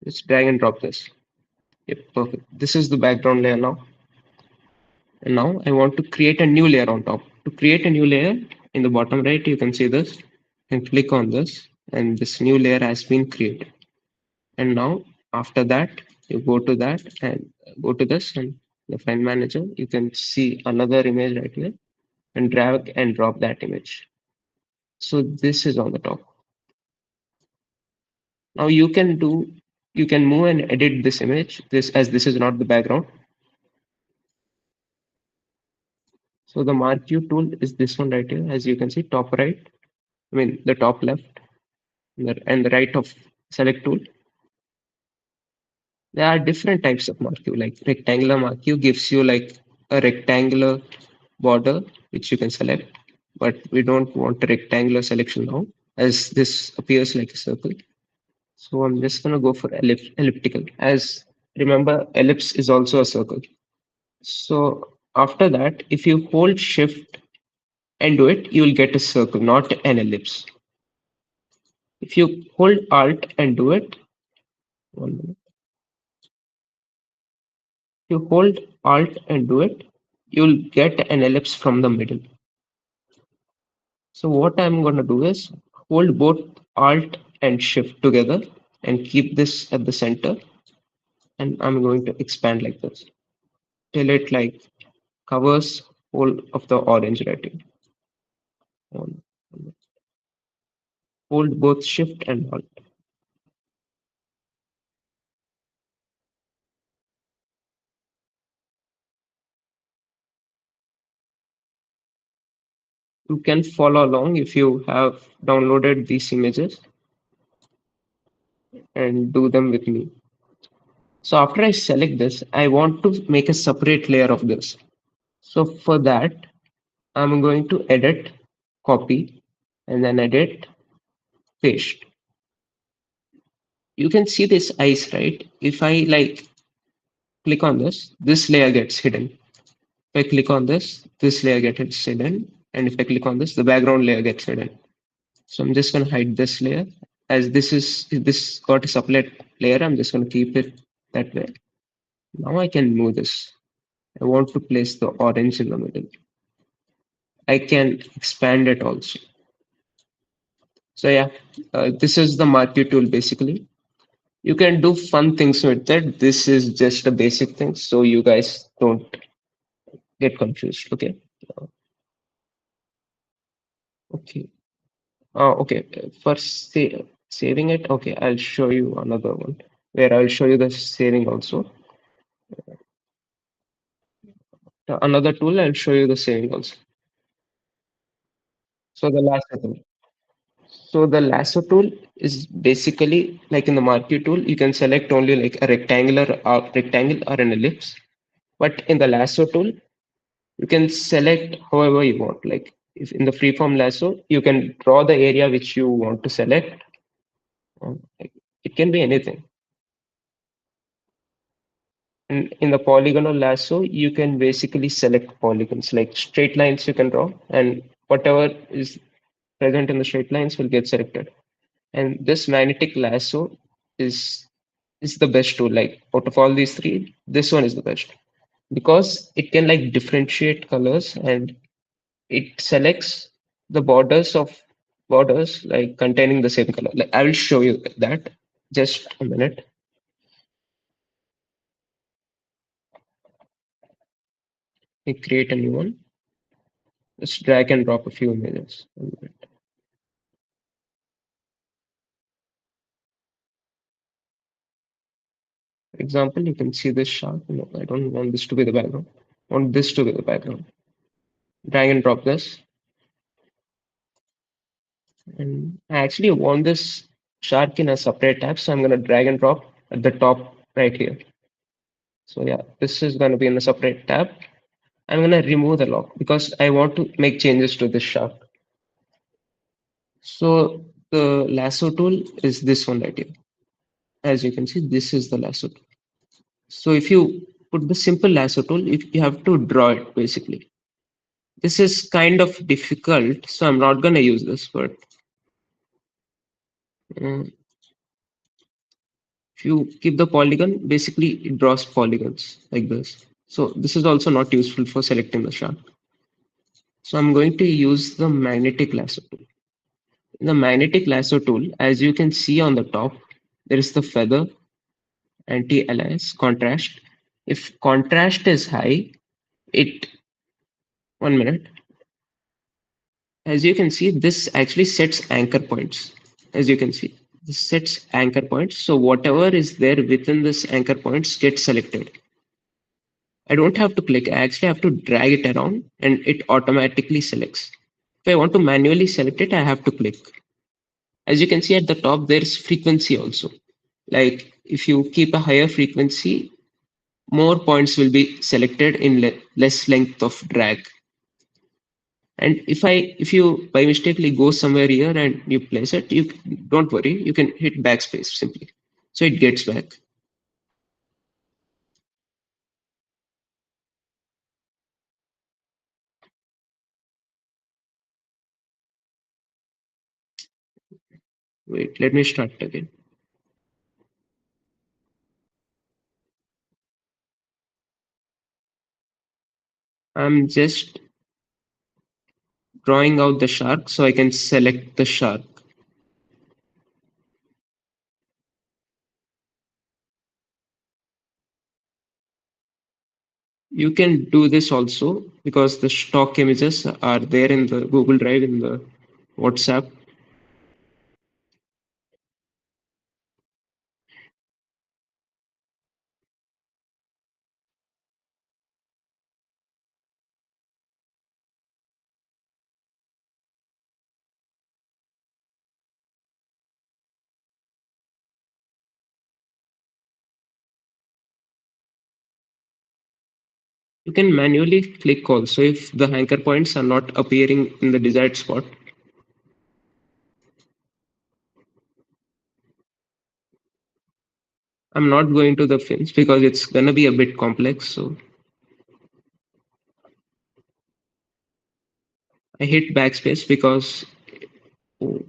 Just drag and drop this. Yep, perfect. This is the background layer now. And now I want to create a new layer on top. To create a new layer, in the bottom right, you can see this. And click on this, and this new layer has been created. And now, after that, you go to that and go to this and the file manager. You can see another image right here and drag and drop that image. So this is on the top. Now you can move and edit this image. This is not the background. So the mark you tool is this one right here, as you can see, top right. I mean the top left and the right of select tool. There are different types of marquee. Like rectangular marquee gives you like a rectangular border which you can select, but we don't want a rectangular selection now, as this appears like a circle. So I'm just gonna go for elliptical. As remember, ellipse is also a circle. So after that, if you hold shift and do it, you will get a circle, not an ellipse. If you hold alt and do it, one minute. If you hold alt and do it, you'll get an ellipse from the middle. So what I'm going to do is hold both alt and shift together and keep this at the center. And I'm going to expand like this till it like covers whole of the orange writing. Hold both shift and alt. You can follow along if you have downloaded these images and do them with me. So after I select this, I want to make a separate layer of this. So for that, I'm going to edit, copy, and then edit, paste. You can see this ice, right? If I like click on this layer gets hidden. If I click on this layer gets hidden. And if I click on this, the background layer gets hidden. So I'm just going to hide this layer. As this got a separate layer, I'm just going to keep it that way. Now I can move this. I want to place the orange in the middle. I can expand it also. So yeah, this is the marquee tool basically. You can do fun things with it. This is just a basic thing, so you guys don't get confused. Okay. Okay. Okay. For saving it, okay, I'll show you another one where I'll show you the saving also. Another tool, I'll show you the saving also. So the lasso tool. So the lasso tool is basically like in the marquee tool, you can select only like a rectangle or an ellipse. But in the lasso tool, you can select however you want. Like if in the freeform lasso, you can draw the area which you want to select. Like, it can be anything. And in the polygonal lasso, you can basically select polygons, like straight lines you can draw, and whatever is present in the straight lines will get selected. And this magnetic lasso is is the best tool. Like out of all these three, this one is the best because it can like differentiate colors and it selects the borders like containing the same color. Like I will show you that just a minute. I create a new one. Just drag and drop a few images. For example, you can see this shark. No, I don't want this to be the background. I want this to be the background. Drag and drop this. And I actually want this shark in a separate tab, so I'm going to drag and drop at the top right here. So yeah, this is going to be in a separate tab. I'm going to remove the lock because I want to make changes to this shark. So the lasso tool is this one right here. As you can see, this is the lasso tool. So if you put the simple lasso tool, if you have to draw it basically. This is kind of difficult, so I'm not going to use this, but uh, If you keep the polygon, basically it draws polygons like this. So this is also not useful for selecting the shark. So I'm going to use the magnetic lasso tool. In the magnetic lasso tool, as you can see on the top, there is the feather, anti-alias, contrast. If contrast is high, it, 1 minute, as you can see, this actually sets anchor points. As you can see, this sets anchor points. So whatever is there within this anchor points gets selected. I don't have to click, I actually have to drag it around and it automatically selects. If I want to manually select it, I have to click. As you can see at the top, there's frequency also. Like if you keep a higher frequency, more points will be selected in less length of drag. And if you by mistakenly go somewhere here and you place it, you don't worry, you can hit backspace simply. So it gets back. Wait, let me start again. I'm just drawing out the shark so I can select the shark. You can do this also because the stock images are there in the Google Drive in the WhatsApp. You can manually click also if the anchor points are not appearing in the desired spot. I'm not going to the fins because it's gonna be a bit complex. So I hit backspace because, oh,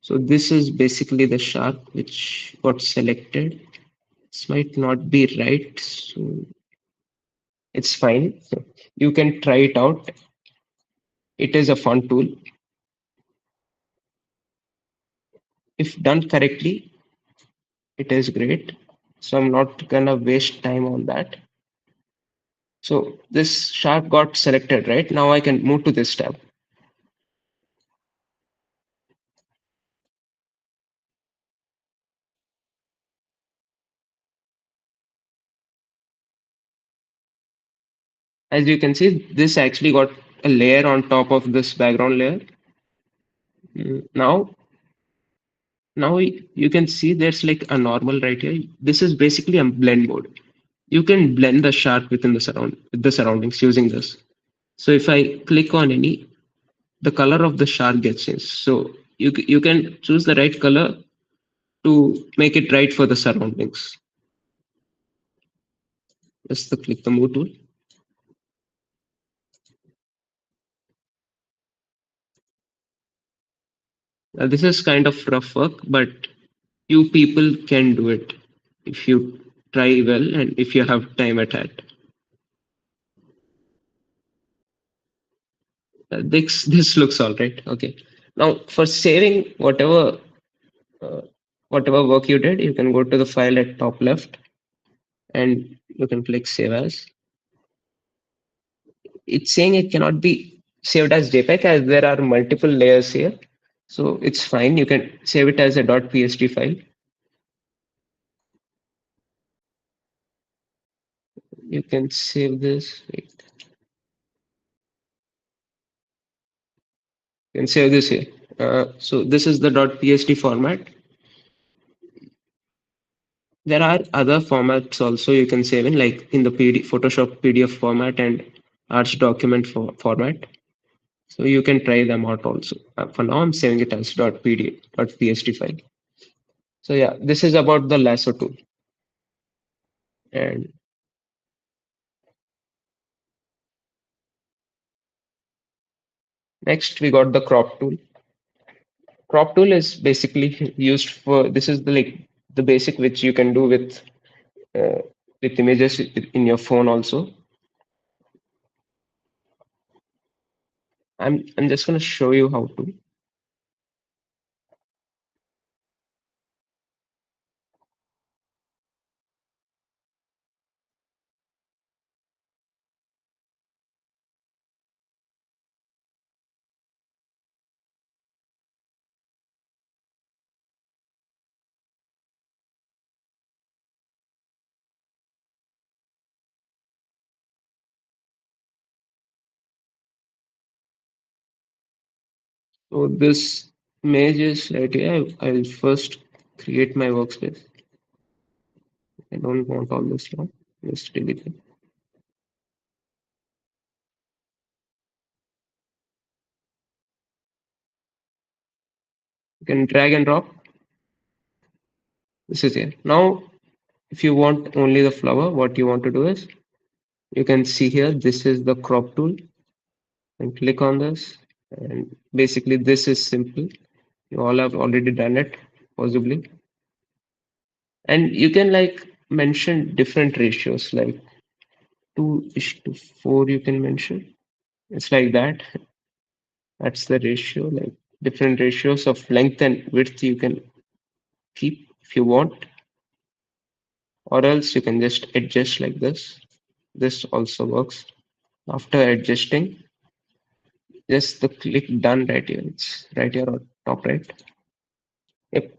so this is basically the shark which got selected. This might not be right, so it's fine. So you can try it out. It is a fun tool. If done correctly, it is great. So I'm not gonna waste time on that. So this shark got selected, right? Now I can move to this tab. As you can see, this actually got a layer on top of this background layer. Now, you can see there's like a normal right here. This is basically a blend mode. You can blend the shark within the surroundings using this. So if I click on any, the color of the shark gets changed. So you can choose the right color to make it right for the surroundings. Just click the move tool. This is kind of rough work, but you people can do it if you try well and if you have time at hand. This looks all right. Okay. Now for saving uh, whatever work you did, you can go to the file at top left and you can click save as. It's saying it cannot be saved as JPEG as there are multiple layers here. So it's fine. You can save it as a .psd file. You can save this. Wait, you can save this here. So this is the .psd format. There are other formats also you can save in, like in the Photoshop PDF format and Arch document format. So you can try them out also. For now, I'm saving it as .psd file. So yeah, this is about the lasso tool. And next, we got the crop tool. Crop tool is basically used for, this is the like the basic which you can do uh, with images in your phone also. I'm just going to show you how to. So this image is right here. I'll first create my workspace. I don't want all this now. Just delete it. You can drag and drop. This is here. Now, if you want only the flower, what you want to do is you can see here, this is the crop tool, and click on this. And basically, this is simple. You all have already done it, possibly. And you can like mention different ratios, like 2:4, you can mention. It's like that. That's the ratio, like different ratios of length and width you can keep if you want, or else you can just adjust like this. This also works. After adjusting, just the click done right here. It's right here on top right. Yep,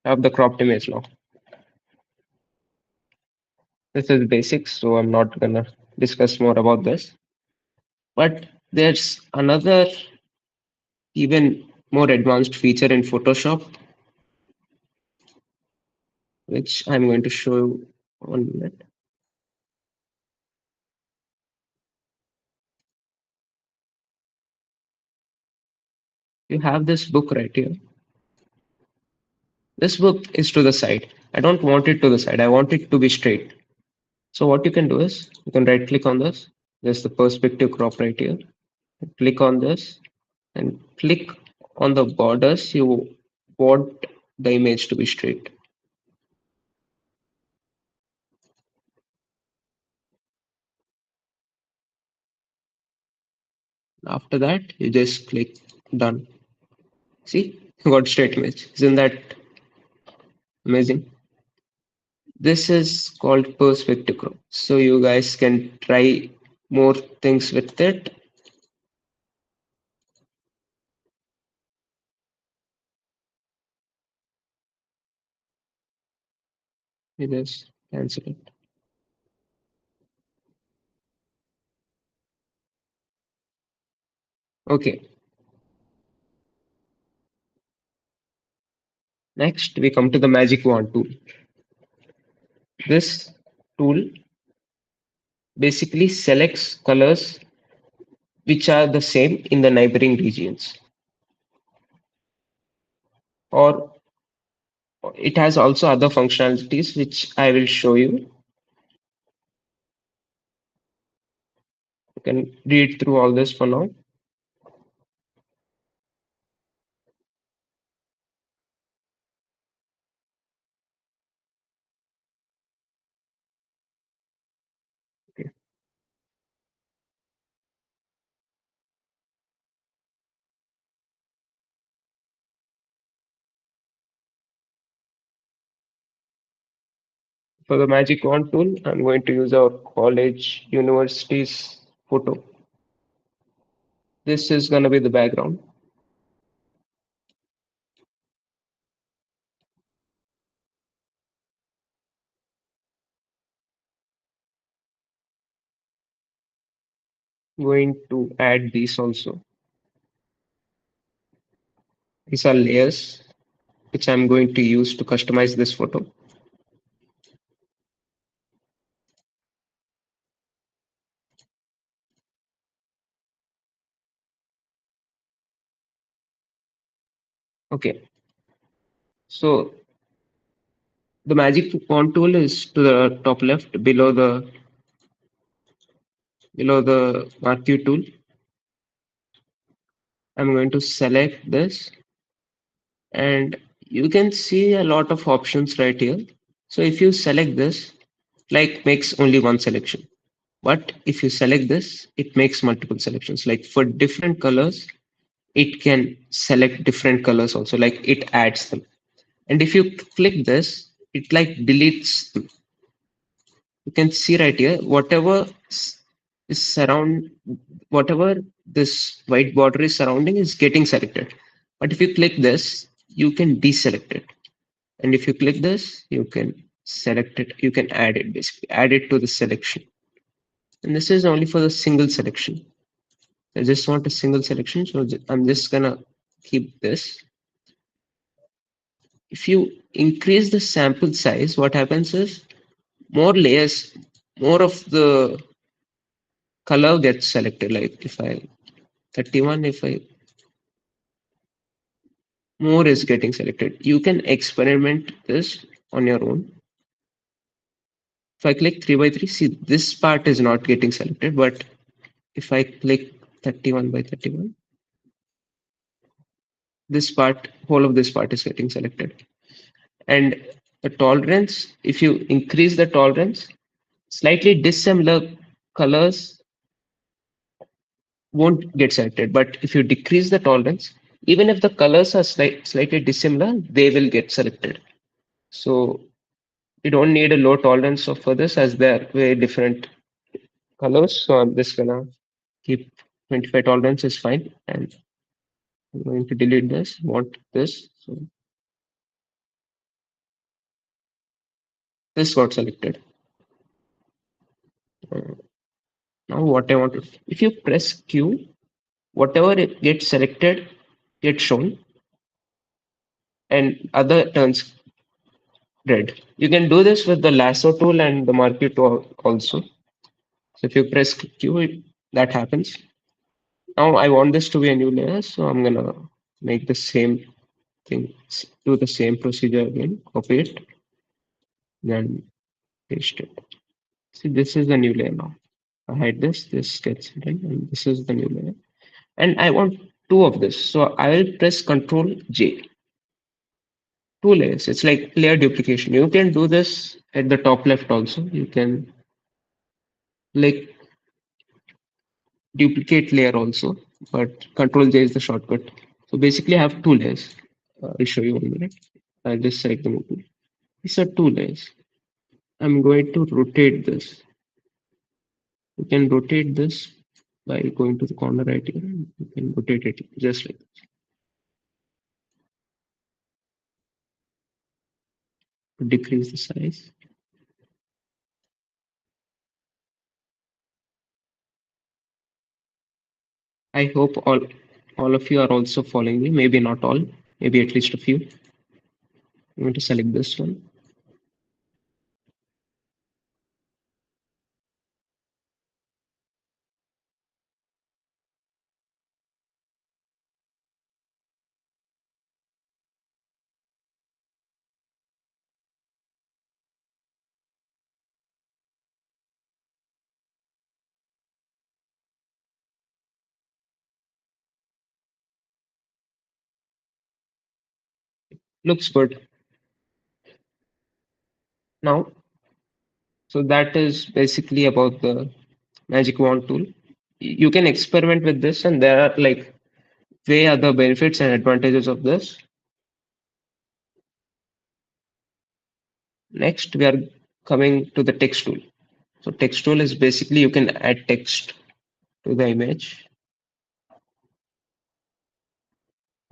I have the cropped image now. This is basic, so I'm not gonna discuss more about this. But there's another even more advanced feature in Photoshop, which I'm going to show you 1 minute. You have this book right here. This book is to the side. I don't want it to the side. I want it to be straight. So what you can do is you can right click on this. There's the perspective crop right here. Click on this and click on the borders you want the image to be straight. After that, you just click done. See, you got straight image. Isn't that amazing? This is called perspective crop. So you guys can try more things with it. You just cancel it. Okay. Next, we come to the magic wand tool. This tool basically selects colors which are the same in the neighboring regions, or it has also other functionalities which I will show you. You can read through all this for now. Okay. For the magic wand tool, I'm going to use our college university's photo. This is going to be the background. I'm going to add these also. These are layers which I'm going to use to customize this photo. Okay, so the magic wand tool is to the top left below the marquee tool. I'm going to select this, and you can see a lot of options right here. So if you select this, like makes only one selection. But if you select this, it makes multiple selections. Like for different colors, it can select different colors also, like it adds them. And if you click this, it like deletes them. You can see right here, is surround, whatever this white border is surrounding is getting selected. But if you click this, you can deselect it. And if you click this, you can select it. You can add it, basically add it to the selection. And this is only for the single selection. I just want a single selection. So I'm just gonna keep this. If you increase the sample size, what happens is more layers, more of the color gets selected. Like if I 31, if I more is getting selected. You can experiment this on your own. If I click 3 by 3, see this part is not getting selected, but if I click 31 by 31, this part, whole of this part is getting selected. And the tolerance, if you increase the tolerance, slightly dissimilar colors won't get selected. But if you decrease the tolerance, even if the colors are slightly dissimilar, they will get selected. So you don't need a low tolerance for this, as they're very different colors. So I'm just gonna keep 25 tolerance is fine. And I'm going to delete this, want this. So this got selected. Uh, Now what I want to, if you press Q, whatever it gets selected gets shown, and other turns red. You can do this with the lasso tool and the marquee tool also. So if you press Q, that happens. Now I want this to be a new layer, so I'm gonna make the same thing, do the same procedure again, copy it, then paste it. See, this is the new layer now. I hide this, this gets hidden, and this is the new layer. And I want two of this, so I will press Control J. Two layers. It's like layer duplication. You can do this at the top left also. You can like duplicate layer also, but Control J is the shortcut. So basically, I have two layers. I'll show you 1 minute. I'll just select them. These are two layers. I'm going to rotate this. You can rotate this by going to the corner right here. You can rotate it just like to decrease the size. I hope all of you are also following me. Maybe not all, maybe at least a few. I'm going to select this one. Looks good. Now, so that is basically about the magic wand tool. You can experiment with this, and there are like way other benefits and advantages of this. Next, we are coming to the text tool. So text tool is basically you can add text to the image.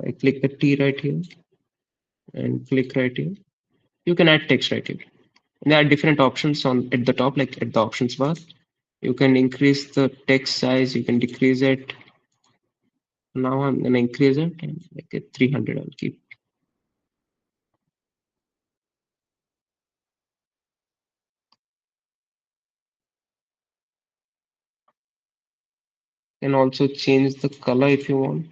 I click the T right here and click right here. You can add text right here. And there are different options on at the top, like at the options bar. You can increase the text size, you can decrease it. Now I'm gonna increase it and make it 300. I'll keep. You can also change the color if you want.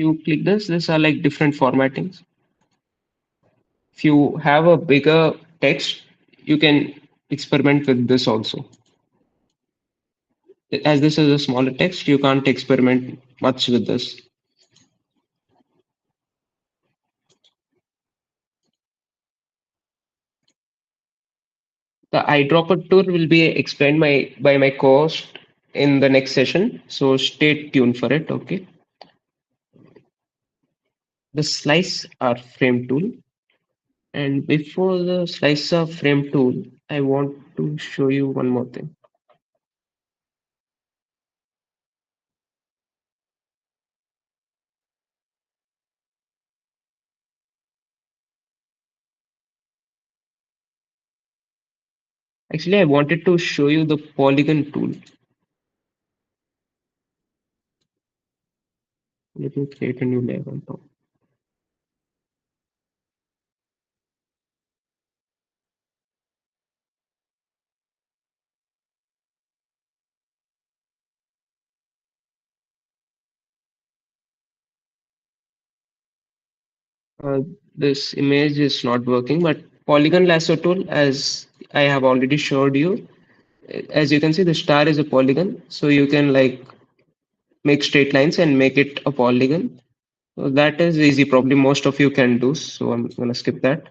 You click this, these are like different formattings. If you have a bigger text, you can experiment with this also. As this is a smaller text, you can't experiment much with this. The eyedropper tool will be explained by my co-host in the next session, so stay tuned for it. Okay. The slice or frame tool. And before the slice or frame tool, I want to show you one more thing. Actually, I wanted to show you the polygon tool. Let me create a new layer on top. Uh, this image is not working, but polygon lasso tool, as I have already showed you, as you can see, the star is a polygon, so you can like make straight lines and make it a polygon. So that is easy. Probably most of you can do. So I'm gonna skip that.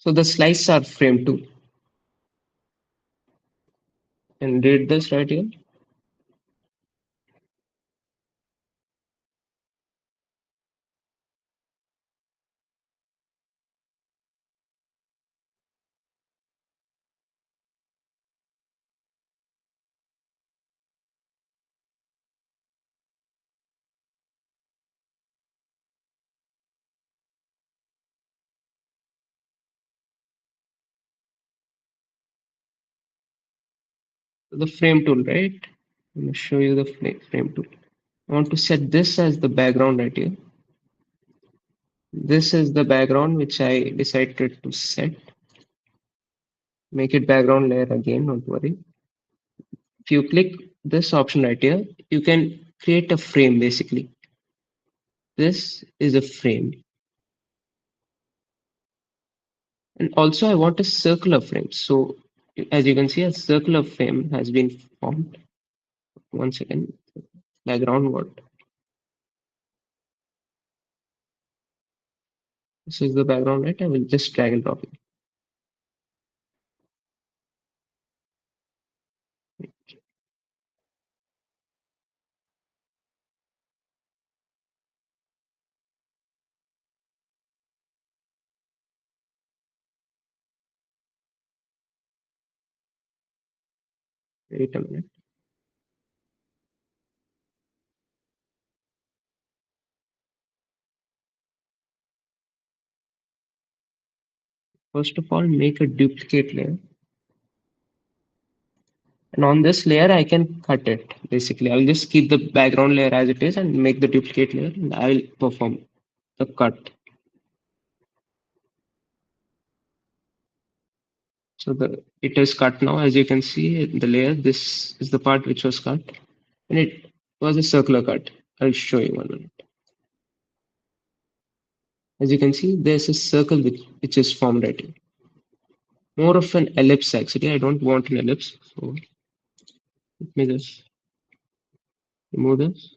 So the slices are frame two, and read this right here. The frame tool, right? I'm gonna show you the frame tool. I want to set this as the background right here. This is the background which I decided to set. Make it background layer again, don't worry. If you click this option right here, you can create a frame basically. This is a frame. And also I want a circular frame. So as you can see, a circular frame has been formed. One second. Background what? This is the background, right? I will just drag and drop it. Wait a minute. First of all, make a duplicate layer. And on this layer, I can cut it. Basically, I'll just keep the background layer as it is and make the duplicate layer, and I will perform the cut. So it is cut now. As you can see, the layer, this is the part which was cut, and it was a circular cut. I'll show you one minute. As you can see, there's a circle which is formed right here. More of an ellipse actually. I don't want an ellipse, so let me just remove this.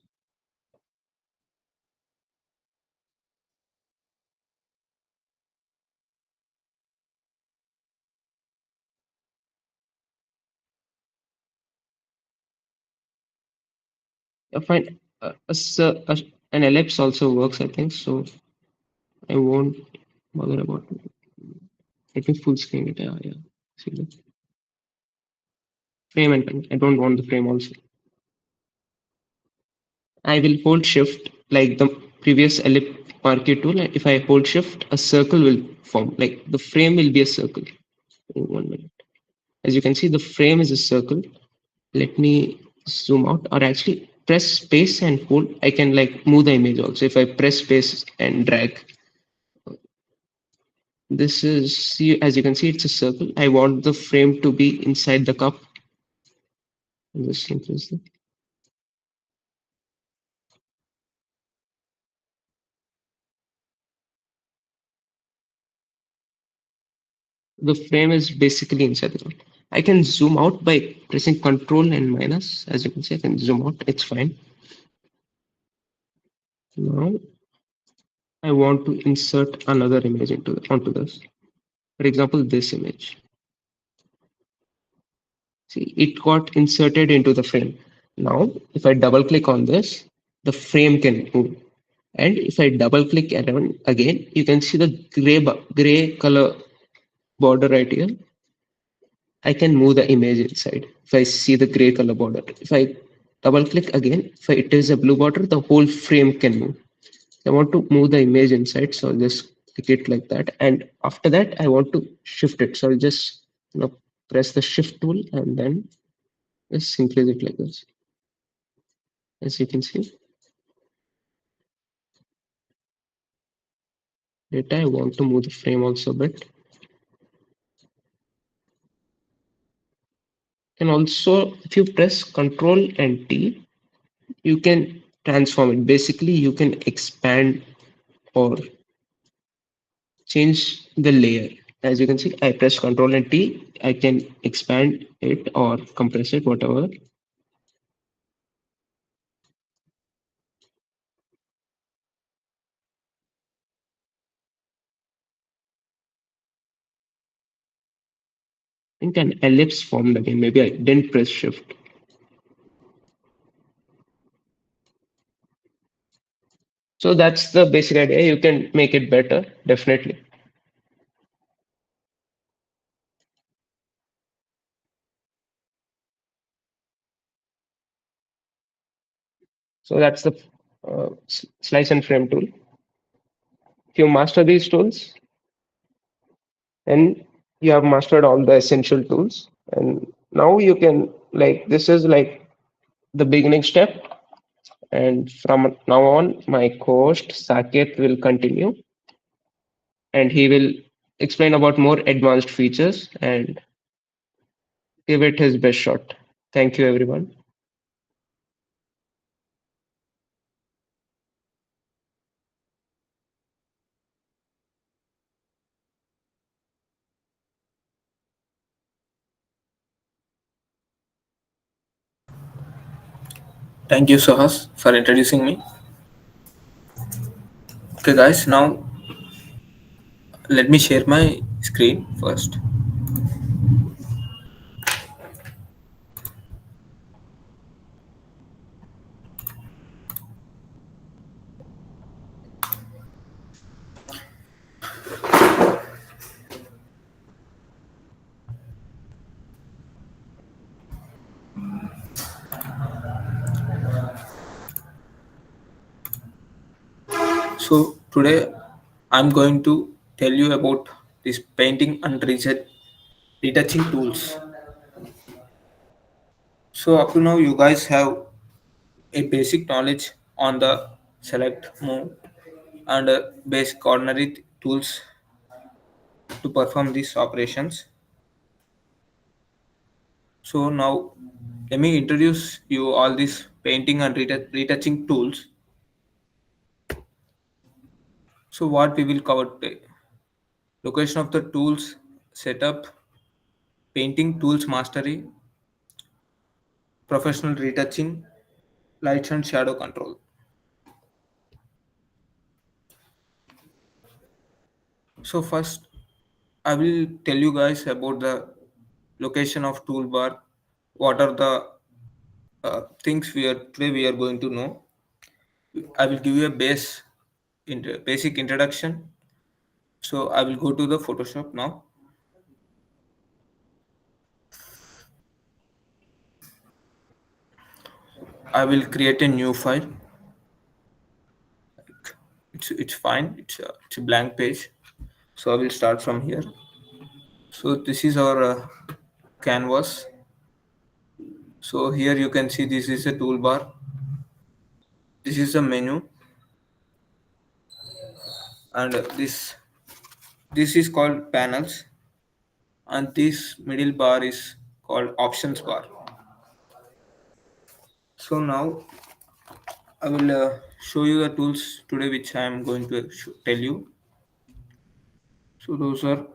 I find an ellipse also works, I think. So I won't bother about it. Let me full screen it. Yeah, yeah. See the frame and pen. I don't want the frame also. I will hold shift like the previous ellipse marquee tool. If I hold shift, a circle will form. Like the frame will be a circle. In 1 minute. As you can see, the frame is a circle. Let me zoom out, or actually press space and hold. I can like move the image also. If I press space and drag, This is, see, as you can see, it's a circle. I want the frame to be inside the cup. Just increase the frame is basically inside the cup. I can zoom out by pressing Control and minus. As you can see, I can zoom out. It's fine. Now I want to insert another image onto this. For example, this image. See, it got inserted into the frame. Now, if I double click on this, the frame can move. And if I double click around again, you can see the gray color border right here. I can move the image inside. If I see the gray color border, if I double click again, if it is a blue border, the whole frame can move. I want to move the image inside, so I'll just click it like that. And after that, I want to shift it. So I'll just press the shift tool and then just increase it like this. As you can see, data, I want to move the frame also a bit. And also, if you press Control and T, you can transform it. Basically, you can expand or change the layer. As you can see, I press Control and T. I can expand it or compress it, whatever. I think an ellipse formed again. Maybe I didn't press Shift. So that's the basic idea. You can make it better, definitely. So that's the slice and frame tool. If you master these tools, then you have mastered all the essential tools. And now you can, like, this is like the beginning step. And from now on, my co-host Saket will continue and he will explain about more advanced features and give it his best shot. Thank you, everyone. Thank you, Sohas, for introducing me. Okay, guys, now let me share my screen first. So, today I'm going to tell you about this painting and retouching tools. So, up to now, you guys have a basic knowledge on the select, move, and basic ordinary tools to perform these operations. So, now let me introduce you all these painting and retouching tools. So, what we will cover today: location of the tools, setup, painting tools mastery, professional retouching, lights and shadow control. So first, I will tell you guys about the location of toolbar. What are the things we are going to know. I will give you a basic introduction. So I will go to the Photoshop now. I will create a new file. It's fine. It's a blank page. So I will start from here. So this is our canvas. So here you can see this is a toolbar. This is a menu, and this This is called panels, and this middle bar is called options bar. So now I will show you the tools today which I am going to tell you. So those are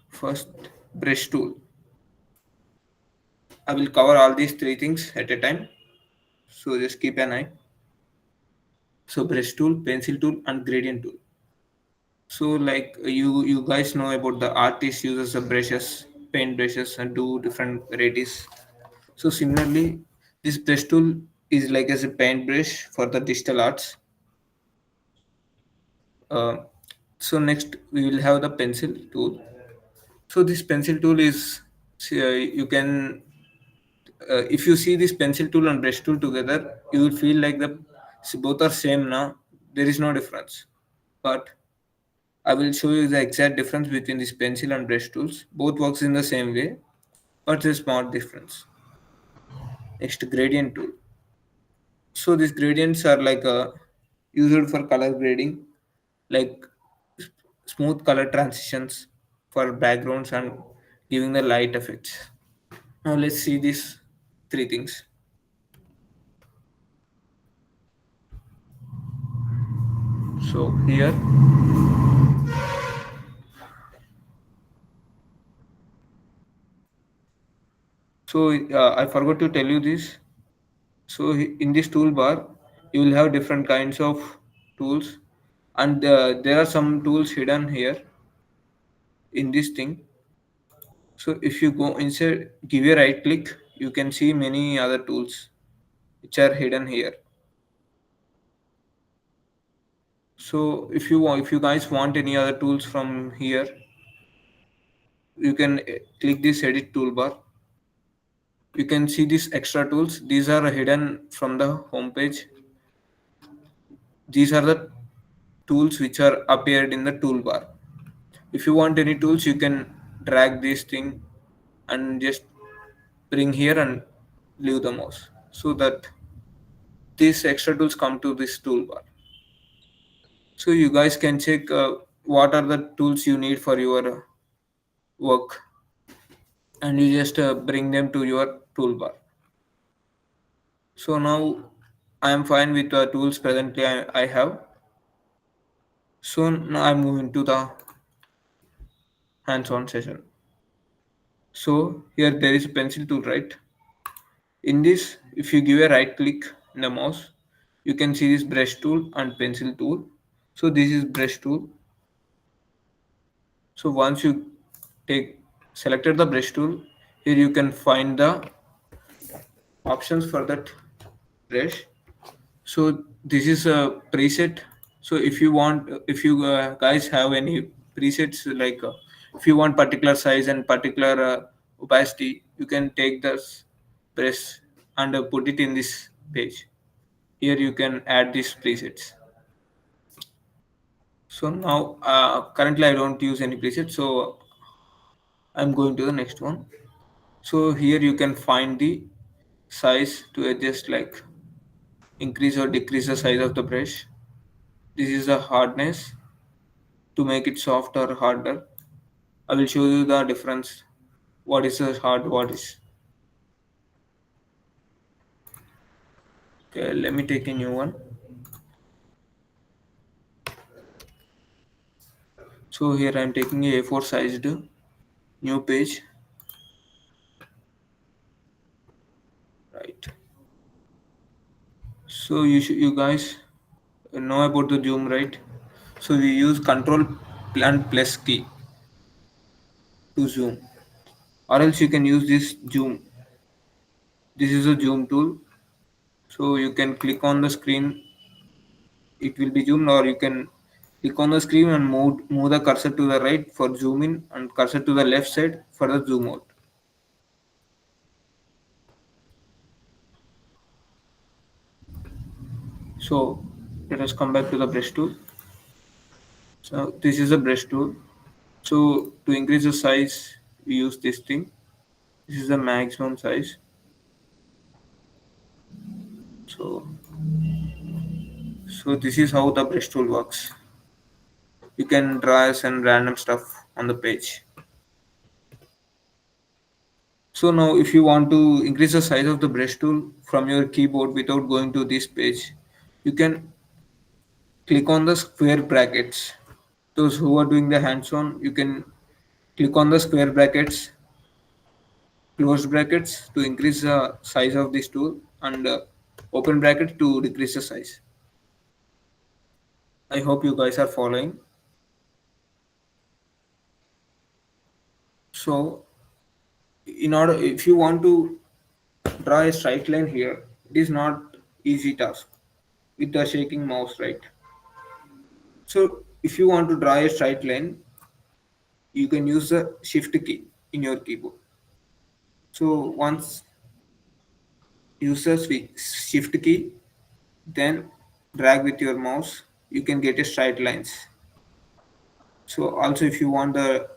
first brush tool. I will cover all these three things at a time. So just keep an eye. So brush tool, pencil tool, and gradient tool. So like you guys know about the artist uses the brushes, paint brushes, and do different varieties. So similarly, this brush tool is like as a paint brush for the digital arts. Uh, so next we will have the pencil tool. So this pencil tool is you can if you see this pencil tool and brush tool together, you will feel like the both are same now. There is no difference, but I will show you the exact difference between this pencil and brush tools. Both works in the same way, but there's small difference. Next, gradient tool. So these gradients are like used for color grading, like smooth color transitions for backgrounds and giving the light effects. Now let's see these three things. So here, so I forgot to tell you this. So in this toolbar, you will have different kinds of tools, and there are some tools hidden here in this thing. So if you go inside, give a right click, you can see many other tools which are hidden here. So if you guys want any other tools from here, you can click this edit toolbar. You can see these extra tools. These are hidden from the home page. These are the tools which are appeared in the toolbar. If you want any tools, you can drag this thing and just bring here and leave the mouse so that these extra tools come to this toolbar. So you guys can check what are the tools you need for your work, and you just bring them to your toolbar. So now I am fine with the tools presently I have. So now I'm moving to the hands-on session. So here there is a pencil tool, right? In this, if you give a right click in the mouse, you can see this brush tool and pencil tool. So this is brush tool. So once you take selected the brush tool, here you can find the options for that brush. So this is a preset. So if you want, if you guys have any presets, like if you want particular size and particular opacity, you can take this brush and put it in this page. Here you can add these presets. So now currently I don't use any preset, so I'm going to the next one. So here you can find the size to adjust, like increase or decrease the size of the brush. This is the hardness to make it soft or harder. I will show you the difference. What is the hard, what is. Okay, let me take a new one. So here I am taking a A4 sized new page. Right. So you guys know about the zoom, right? So we use control and plus key to zoom, or else you can use this zoom. This is a zoom tool. So you can click on the screen, it will be zoomed, or you can click on the screen and move the cursor to the right for zoom in and cursor to the left side for the zoom out. So let us come back to the brush tool. So this is a brush tool. So to increase the size, we use this thing. This is the maximum size. So So this is how the brush tool works. You can draw some random stuff on the page. So now if you want to increase the size of the brush tool from your keyboard without going to this page, you can click on the square brackets. Those who are doing the hands-on, you can click on the square brackets, closed brackets to increase the size of this tool, and open bracket to decrease the size. I hope you guys are following. So in order, if you want to draw a straight line here, it is not easy task with the shaking mouse, right? So if you want to draw a straight line, you can use the shift key in your keyboard. So once use the shift key, then drag with your mouse, you can get a straight lines. So also if you want the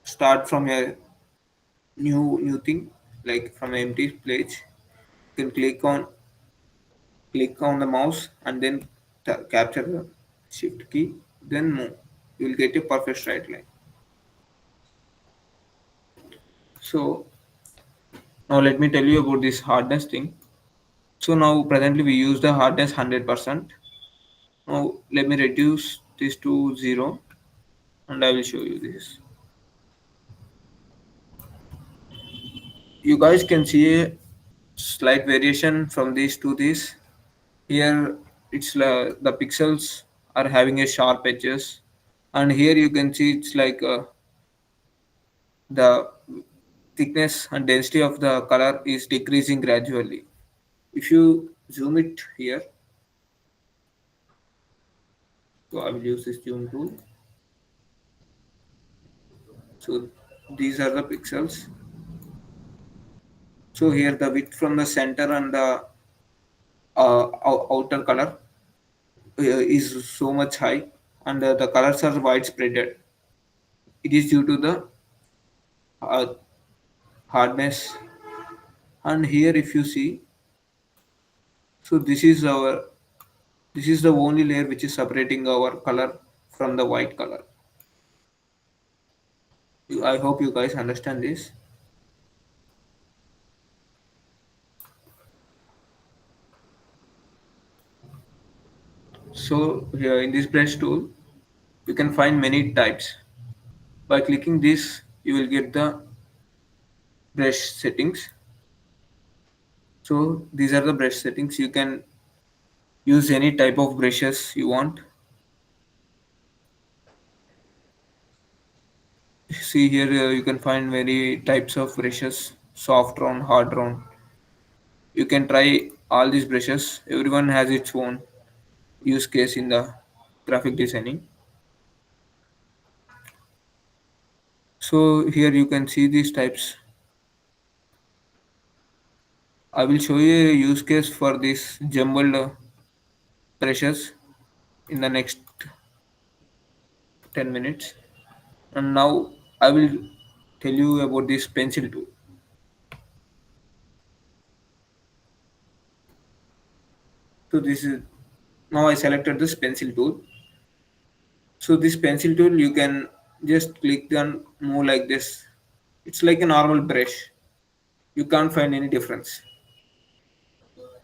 start from a new thing, like from an empty page, you can click on the mouse and then capture the shift key, then move. You will get a perfect straight line. So now let me tell you about this hardness thing. So now presently we use the hardness 100%. Now let me reduce this to 0 and I will show you this. You guys can see a slight variation from this to this. Here it's the pixels are having a sharp edges, and here you can see it's like the thickness and density of the color is decreasing gradually. If you zoom it here, so I will use this zoom tool. So these are the pixels. So here the width from the center and the outer color is so much high, and the colors are widespread. It is due to the uh, hardness. And here if you see, so this is the only layer which is separating our color from the white color. I hope you guys understand this. So here in this brush tool, you can find many types. By clicking this, you will get the brush settings. So these are the brush settings. You can use any type of brushes you want. See here, you can find many types of brushes: soft round, hard round. You can try all these brushes. Everyone has its own use case in the graphic designing. So here you can see these types. I will show you a use case for this jumbled brushes in the next 10 minutes. And now I will tell you about this pencil tool. So this is, now I selected this pencil tool. So this pencil tool you can just click and move like this. It's like a normal brush. You can't find any difference.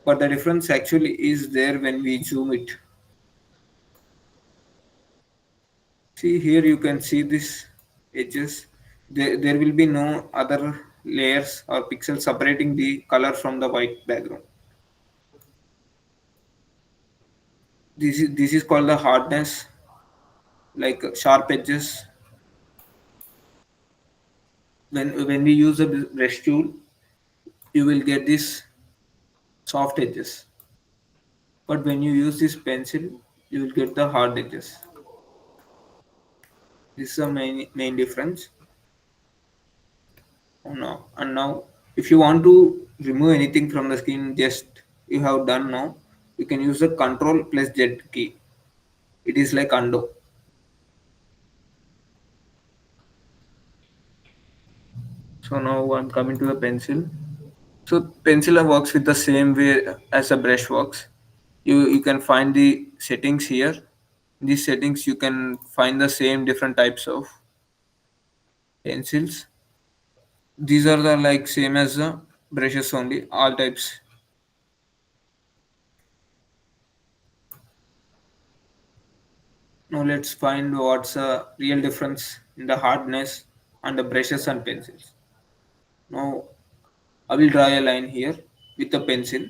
But the difference actually is there when we zoom it. See here you can see this edges. There will be no other layers or pixels separating the color from the white background. This is called the hardness, like sharp edges. When we use a brush tool, you will get this soft edges. But when you use this pencil, you will get the hard edges. This is the main difference. Oh, no. And now, if you want to remove anything from the screen, just you have done now, you can use the Control plus Z key. It is like undo. So now I'm coming to the pencil. So pencil works with the same way as a brush works. You can find the settings here. In these settings you can find the same different types of pencils. These are the like same as the brushes only, all types. Now let's find what's the real difference in the hardness and the brushes and pencils. Now I will draw a line here with a pencil.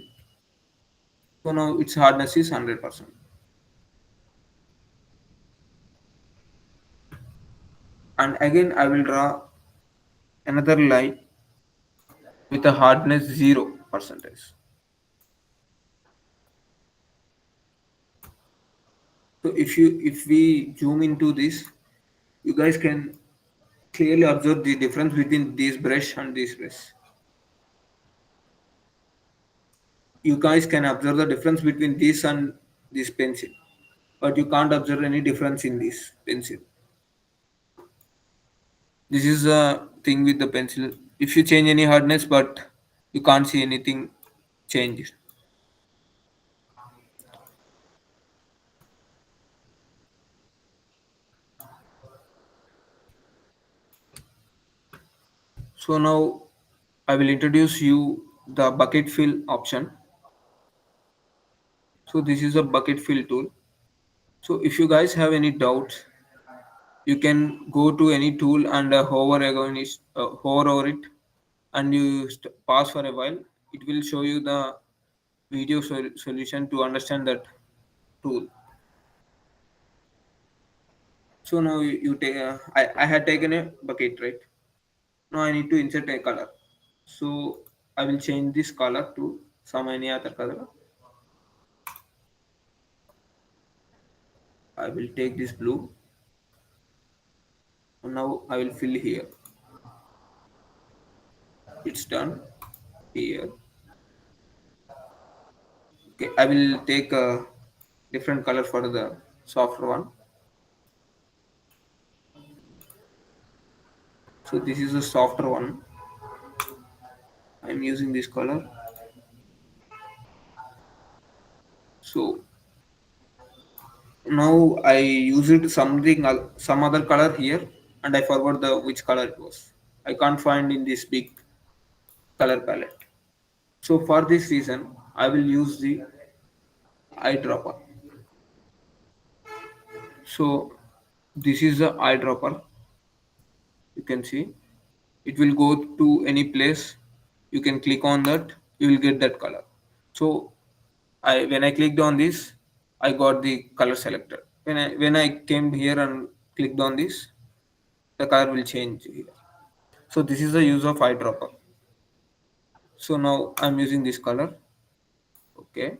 So now its hardness is 100%. And again I will draw another line with a hardness 0 percentage. So if we zoom into this, you guys can clearly observe the difference between this brush and this brush. You guys can observe the difference between this and this pencil, but you can't observe any difference in this pencil. This is the thing with the pencil. If you change any hardness, but you can't see anything change. So now I will introduce you the bucket fill option. So this is a bucket fill tool. So if you guys have any doubts, you can go to any tool and hover over it, and you pause for a while. It will show you the video solution to understand that tool. So now you take. I had taken a bucket, right? Now I need to insert a color. So I will change this color to some any other color. I will take this blue. And now I will fill here. It's done here. Okay, I will take a different color for the softer one. So this is a softer one. I'm using this color. So now I use it some other color here, and I forgot the which color it was. I can't find in this big color palette. So for this reason, I will use the eyedropper. So this is the eyedropper. You can see it will go to any place. You can click on that. You will get that color. So I when I clicked on this, I got the color selected. When I came here and clicked on this, the color will change here. So this is the use of eyedropper. So now I'm using this color. Okay,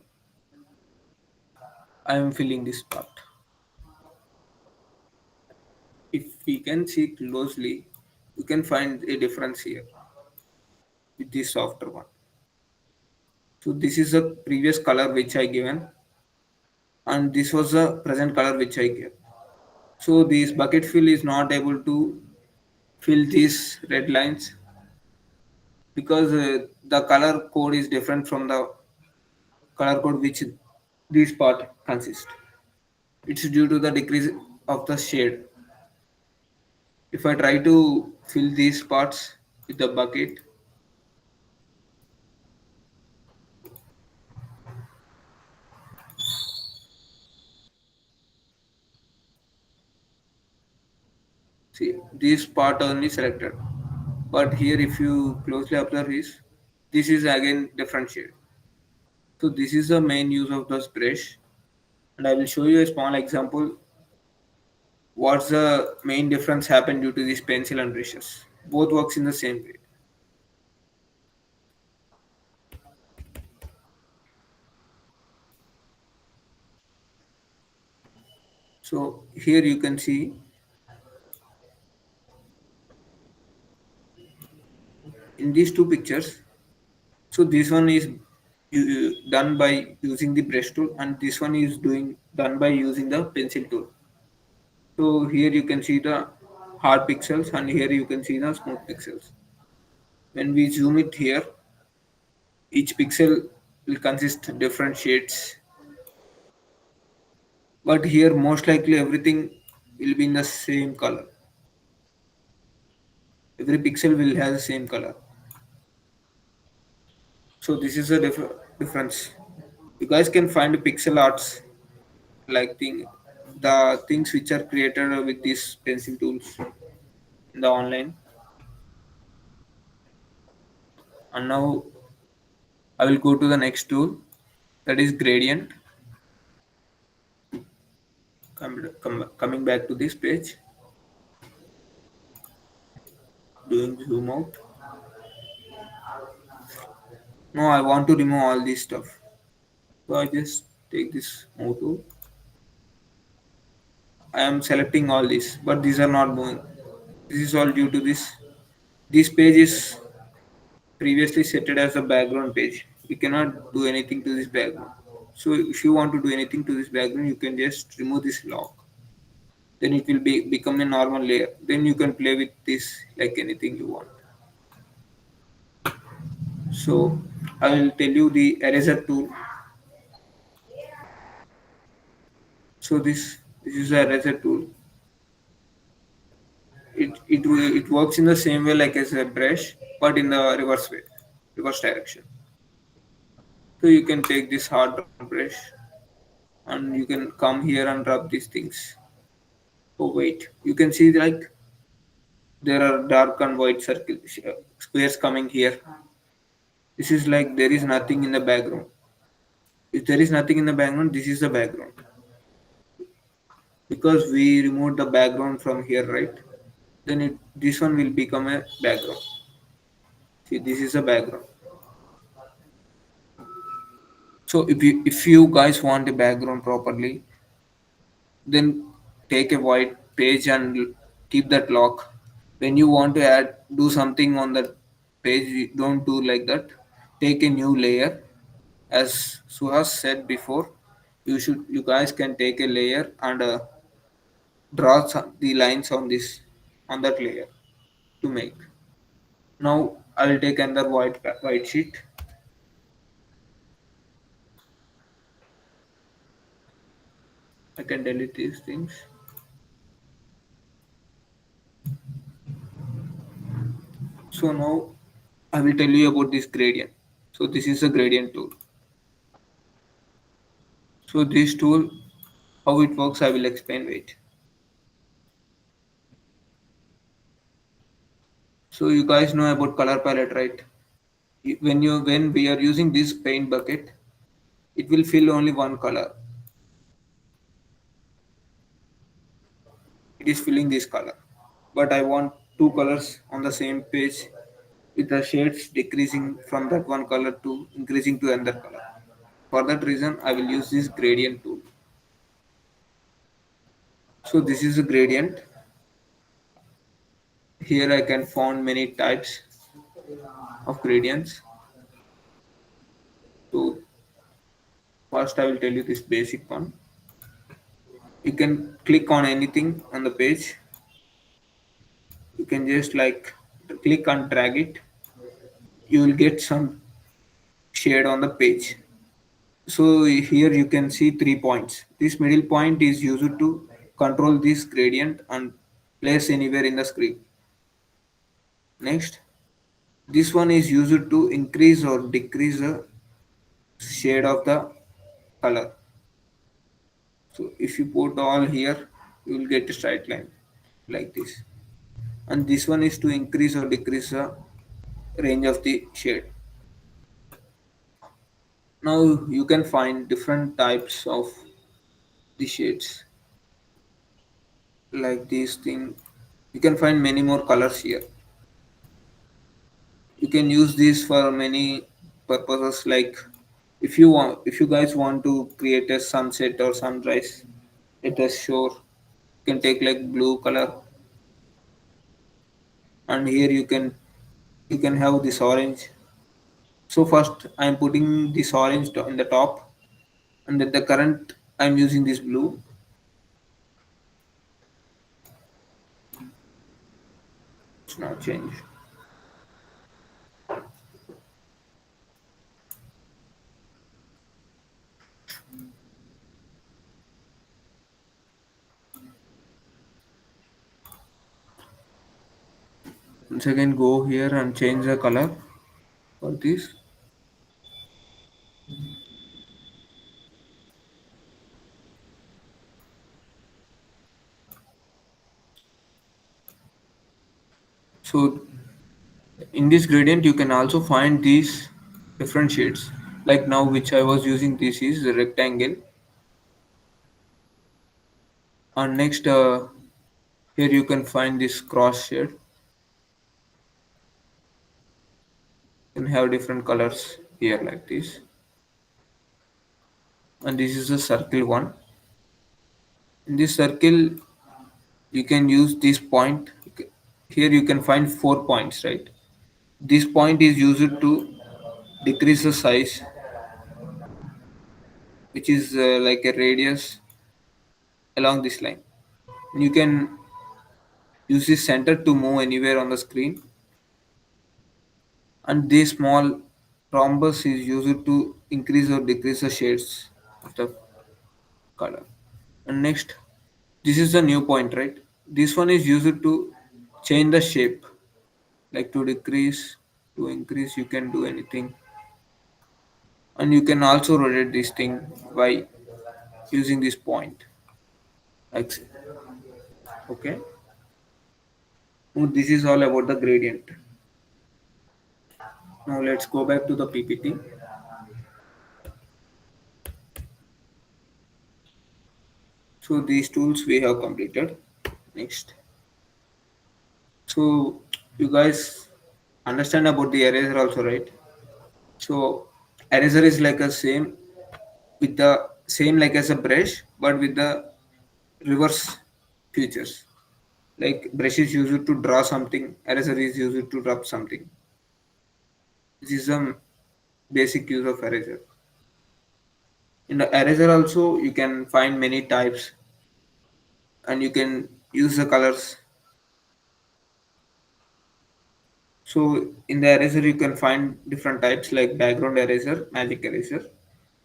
I am filling this part. If we can see closely, you can find a difference here with this softer one. So this is the previous color which I given, and this was the present color which I gave. So this bucket fill is not able to fill these red lines because the color code is different from the color code which this part consists. It's due to the decrease of the shade. If I try to fill these parts with the bucket, see this part only selected. But here if you closely observe this is again different shade. So this is the main use of this brush, and I will show you a small example. What's the main difference happen due to this pencil and brushes? Both works in the same way. So here you can see in these two pictures. So this one is done by using the brush tool, and this one is doing done by using the pencil tool. So here you can see the hard pixels, and here you can see the smooth pixels. When we zoom it here, each pixel will consist different shades. but here most likely everything will be in the same color. Every pixel will have the same color. So this is a difference. You guys can find pixel arts like the things which are created with these pencil tools in the online. And now I will go to the next tool, that is gradient. Coming back to this page, doing zoom out. No, I want to remove all this stuff. So I just take this move tool. I am selecting all this, but these are not moving. This is all due to this. This page is previously set it as a background page. We cannot do anything to this background. So if you want to do anything to this background, you can just remove this lock. Then it will become a normal layer. Then you can play with this like anything you want. So I will tell you the eraser tool. So this is the eraser tool. It works in the same way like as a brush, but in the reverse way, reverse direction. So you can take this hard round brush and you can come here and rub these things. Oh wait, you can see like there are dark and white squares coming here. This is like there is nothing in the background. If there is nothing in the background, this is the background because we removed the background from here, right? Then this one will become a background. See, this is a background. So if you guys want a background properly, then take a white page and keep that lock. When you want to add do something on that page, don't do like that. Take a new layer. As Suhas said before, you guys can take a layer and draw the lines on this on that layer to make. Now I will take another white sheet. I can delete these things. So now I will tell you about this gradient. So this is a gradient tool. So this tool, how it works, I will explain. Wait. So you guys know about color palette, right? When we are using this paint bucket, it will fill only one color. It is filling this color, but I want two colors on the same page with the shades decreasing from that one color to increasing to another color. For that reason, I will use this gradient tool. So this is a gradient. Here I can find many types of gradients. So first I will tell you this basic one. You can click on anything on the page. You can just like click and drag it. You will get some shade on the page. So here you can see 3 points. This middle point is used to control this gradient and place anywhere in the screen. Next, this one is used to increase or decrease the shade of the color. So if you put all here, you will get a straight line like this. And this one is to increase or decrease the range of the shade. Now you can find different types of the shades like this thing. You can find many more colors here. You can use this for many purposes, like if you guys want to create a sunset or sunrise at a shore, you can take like blue color, and here you can have this orange. So first I am putting this orange in the top, and at the current I am using this blue. It's not change. Once again go here and change the color for this. So in this gradient you can also find these different shades, like now which I was using, this is the rectangle. And next here you can find this cross shade, you can have different colors here like this. And this is a circle one. In this circle you can use this point. Here you can find 4 points, right? This point is used to decrease the size, which is like a radius along this line. You can use this center to move anywhere on the screen, and this small rhombus is used to increase or decrease the shades of the color. And next, this is the new point, right? This one is used to change the shape, like to decrease, to increase, you can do anything. And you can also rotate this thing by using this point. Like, okay. So this is all about the gradient. Now let's go back to the PPT. So these tools we have completed. Next. So you guys understand about the eraser also, right? So eraser is like a same with the same like as a brush, but with the reverse features. Like brush is used to draw something, eraser is used to rub something. This is some basic use of eraser. In the eraser also you can find many types, and you can use the colors. So in the eraser you can find different types like background eraser, magic eraser.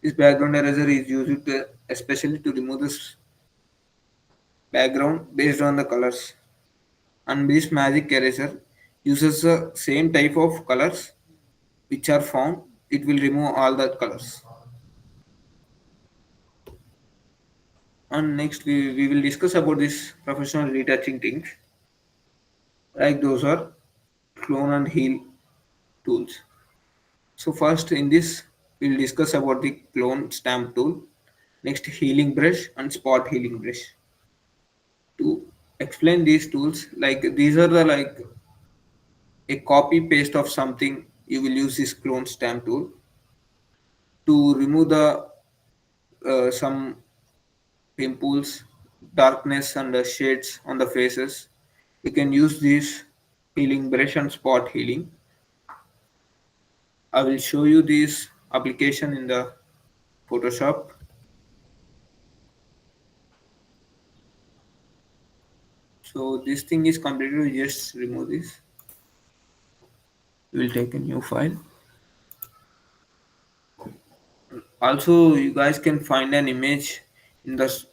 This background eraser is used to, especially to remove this background based on the colors. And this magic eraser uses the same type of colors which are found. It will remove all the colors. And next we will discuss about this professional retouching things. Like those are clone and heal tools. So first in this we'll discuss about the clone stamp tool, next healing brush and spot healing brush. To explain these tools, like these are the like a copy paste of something, you will use this clone stamp tool to remove the some pimples, darkness and the shades on the faces. You can use this healing brush and spot healing. I will show you this application in the Photoshop. So this thing is completed, we just remove this. We will take a new file. Also you guys can find an image in the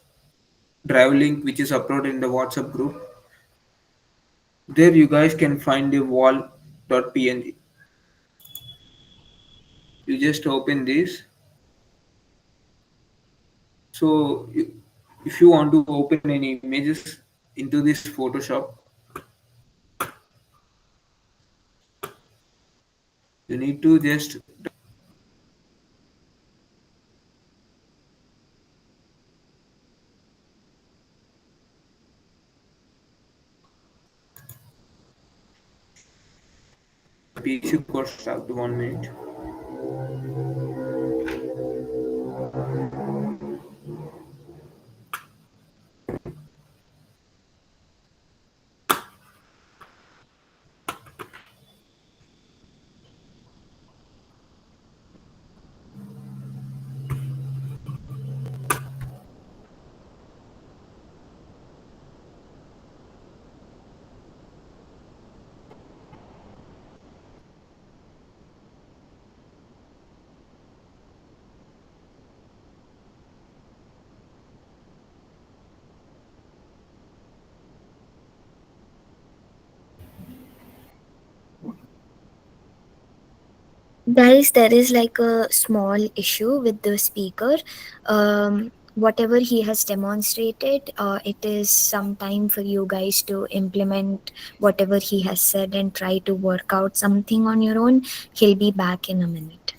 drive link which is uploaded in the WhatsApp group. There you guys can find the wall.png. You just open this. So if you want to open any images into this Photoshop, you need to just PC got stuck 1 minute. Guys, there is like a small issue with the speaker. Whatever he has demonstrated, it is some time for you guys to implement whatever he has said and try to work out something on your own. He'll be back in a minute.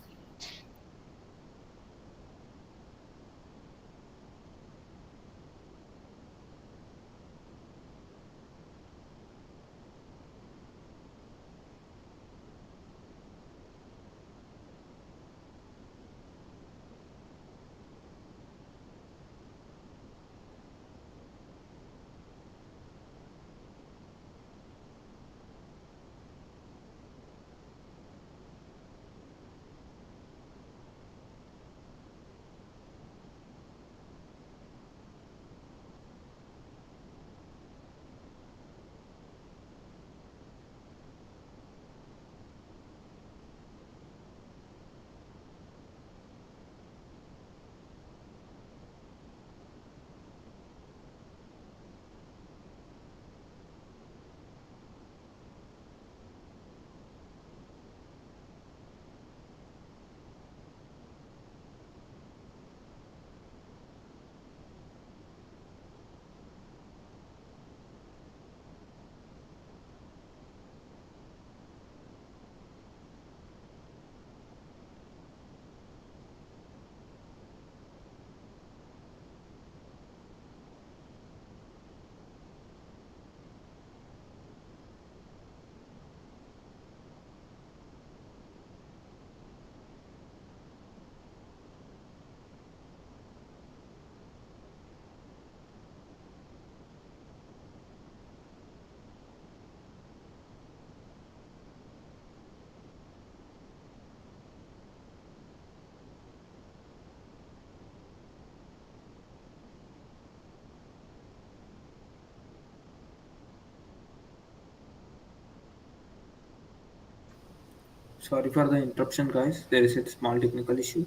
Sorry for the interruption, guys. There is a small technical issue.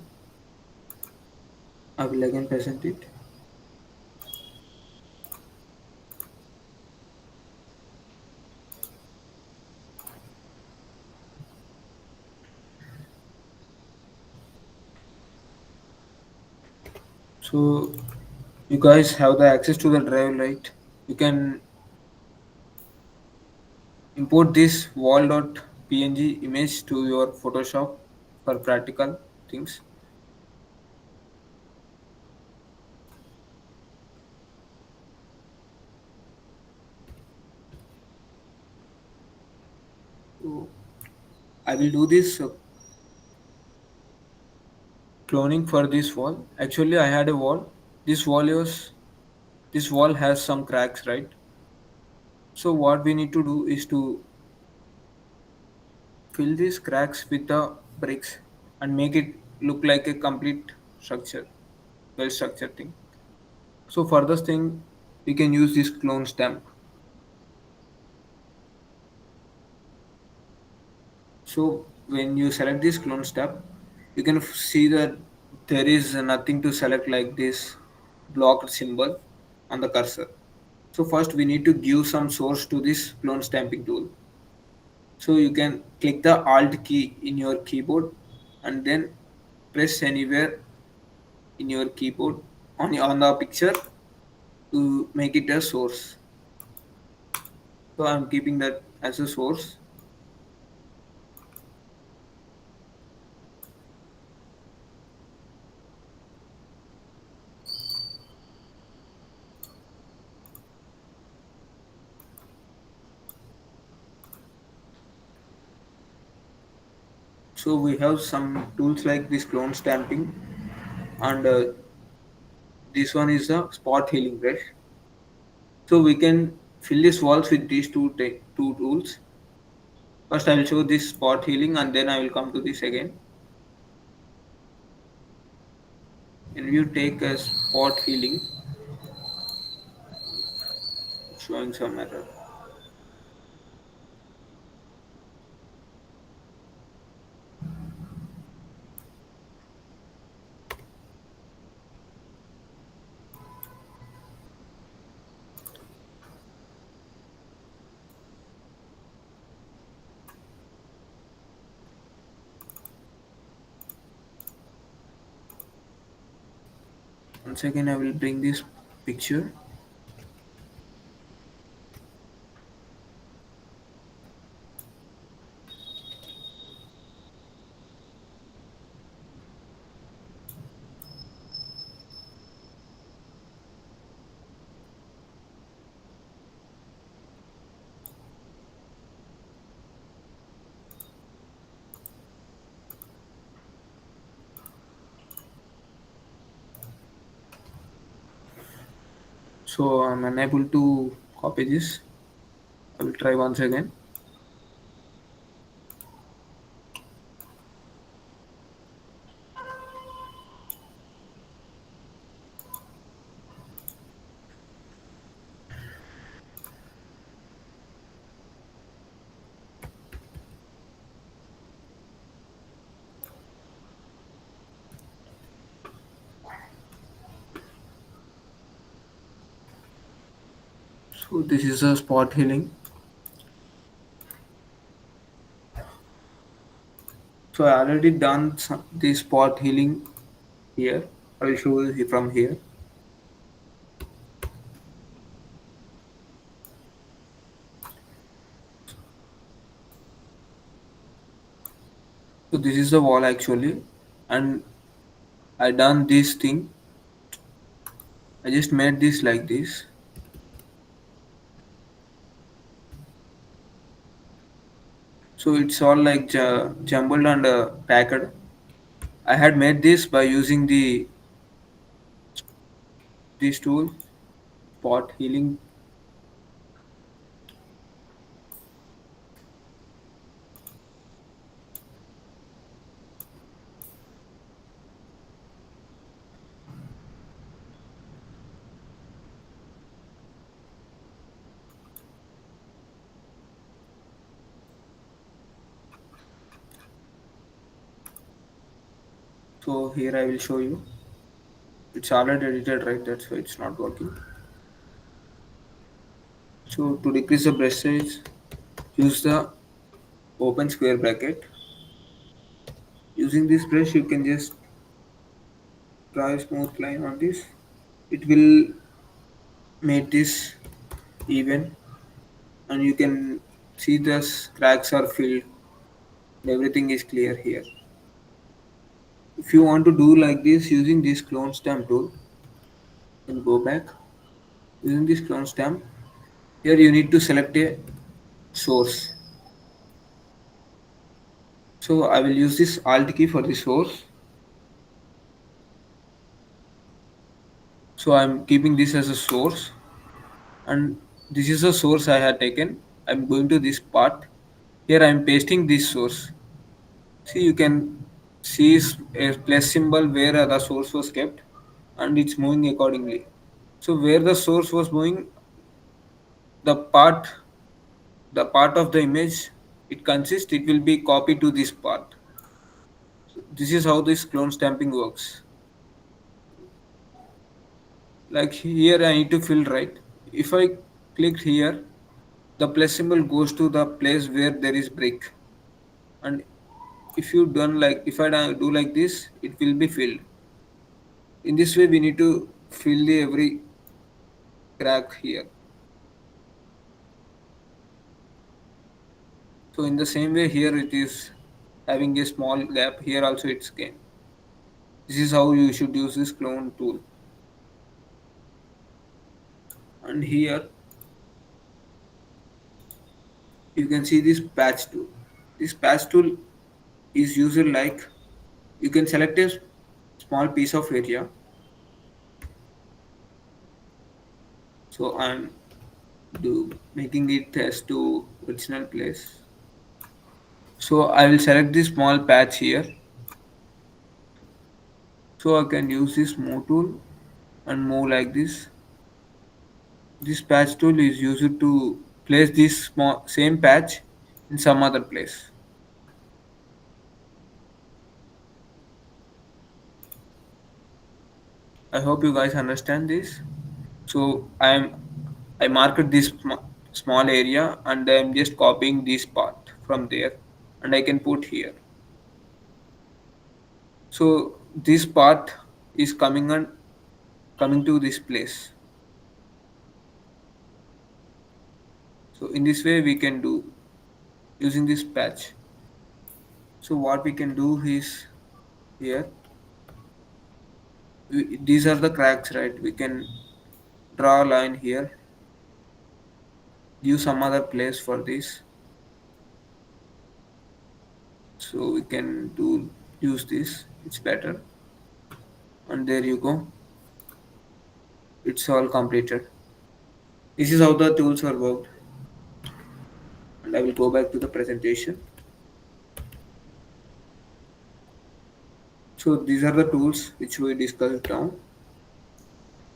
I will again present it. So you guys have the access to the drive, right? You can import this wall.png image to your Photoshop for practical things. So I will do this cloning for this wall. Actually, I had a wall. This wall is this wall has some cracks, right? So what we need to do is to fill these cracks with the bricks and make it look like a complete structure, well structured thing. So for this thing, we can use this clone stamp. So when you select this clone stamp, you can see that there is nothing to select like this blocked symbol on the cursor. So first we need to give some source to this clone stamping tool. So you can click the Alt key in your keyboard and then press anywhere in your keyboard on the picture to make it a source. So I'm keeping that as a source. So we have some tools like this clone stamping, and this one is the spot healing brush. So we can fill these walls with these two tools. First I will show this spot healing and then I will come to this again. When you take a spot healing, showing some error. Once again, I will bring this picture. So I'm unable to copy this. I will try once again. So this is a spot healing. So I already done the spot healing here. I will show you from here. So this is the wall actually, and I done this thing. I just made this like this. So it's all like jumbled and packed. I had made this by using this tool, spot healing. So here I will show you. It's already edited, right? That's why it's not working. So to decrease the brush size, use the open square bracket. Using this brush, you can just draw a smooth line on this. It will make this even, and you can see the cracks are filled. Everything is clear here. If you want to do like this using this clone stamp tool, then go back. Using this clone stamp, here you need to select a source. So I will use this alt key for the source. So I'm keeping this as a source, and this is a source I had taken. I'm going to this part. Here I'm pasting this source. See, you can see a plus symbol where the source was kept, and it's moving accordingly. So where the source was moving, the part of the image it consists, it will be copied to this part. So this is how this clone stamping works. Like here I need to fill right. If I click here, the plus symbol goes to the place where there is brick, and if I do like this, it will be filled. In this way we need to fill the every crack here. So in the same way here it is having a small gap, here also it's gain. This is how you should use this clone tool. And here you can see this patch tool. This patch tool is used like you can select a small piece of area. So I'm making it as to original place. So I will select this small patch here. So I can use this move tool and move like this. This patch tool is used to place this same patch in some other place. I hope you guys understand this. So I marked this small area and I'm just copying this part from there and I can put here. So this part is coming on coming to this place. So in this way we can do using this patch. So what we can do is here these are the cracks, right? We can draw a line here, give some other place for this. So we can do use this, it's better. And there you go, it's all completed. This is how the tools are worked. And I will go back to the presentation. So these are the tools which we discussed now.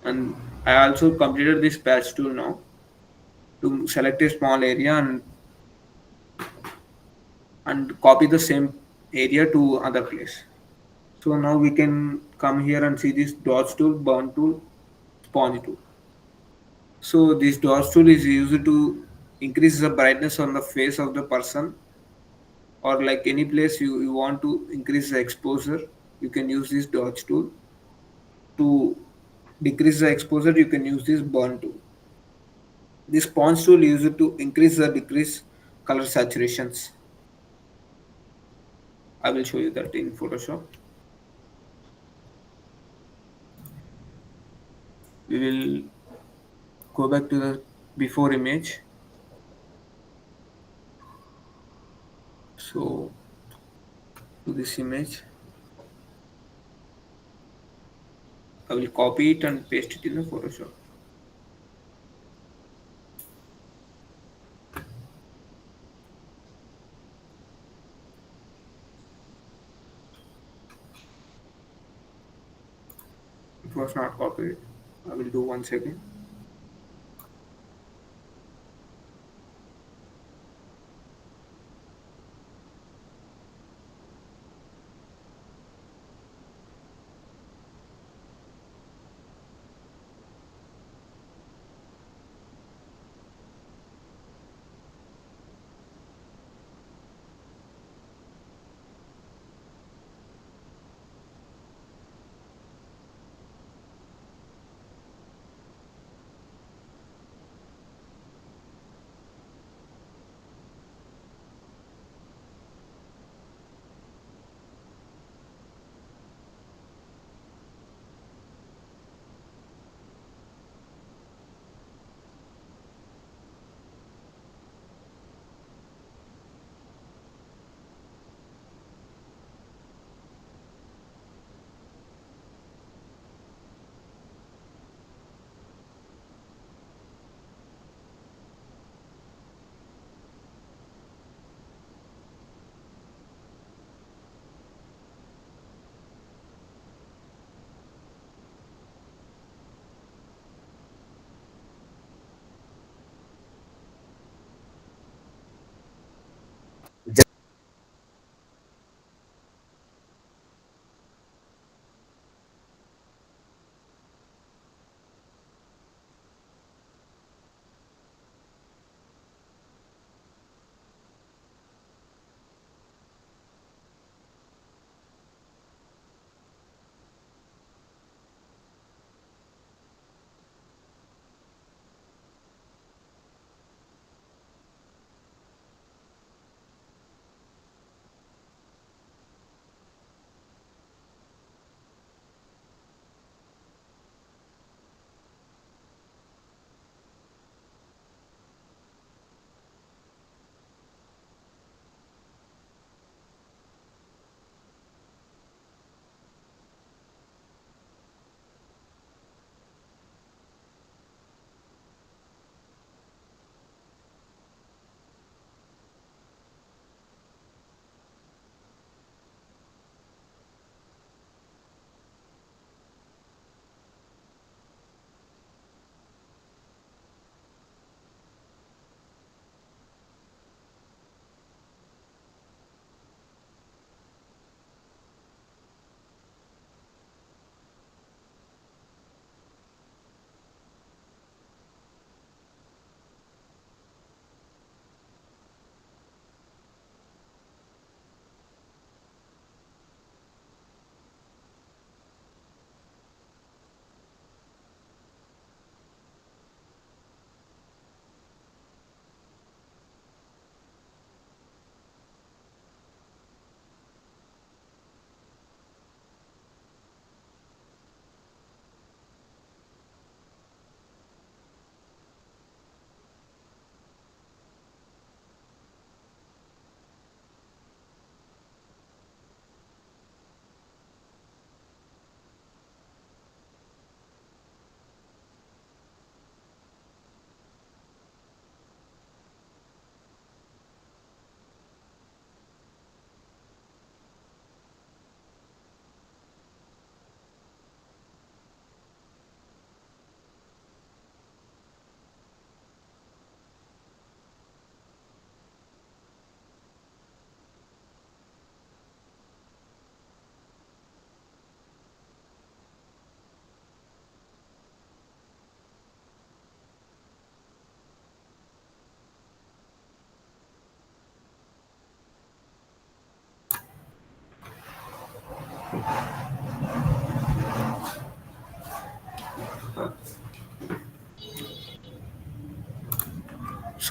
And I also completed this patch tool now to select a small area and copy the same area to other place. So now we can come here and see this dots tool, burn tool, sponge tool. So this dots tool is used to increase the brightness on the face of the person, or like any place you want to increase the exposure. You can use this dots tool. To decrease the exposure, you can use this burn tool. This sponge tool is used to increase the decrease color saturations. I will show you that in Photoshop. We will go back to the before image. So to this image, I will copy it and paste it in the Photoshop. It was not copied. I will do once again.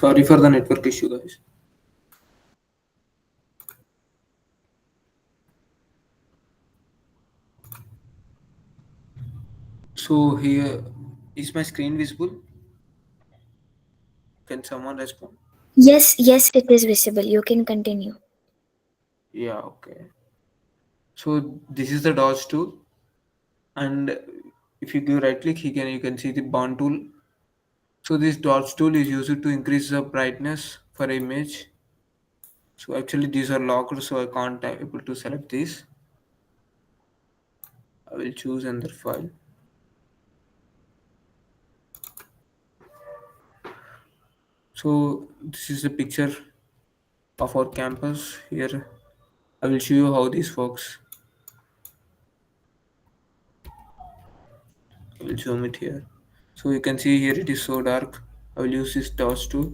Sorry for the network issue, guys. So here is my screen visible? Can someone respond? Yes, yes, it is visible. You can continue. Yeah, okay. So this is the dodge tool, and if you give right click, you can see the bond tool. So this dodge tool is used to increase the brightness for image. So actually these are locked, so I can't able to select this. I will choose another file. So this is a picture of our campus. Here I will show you how this works. I will zoom it here. So you can see here it is so dark. I will use this torch tool.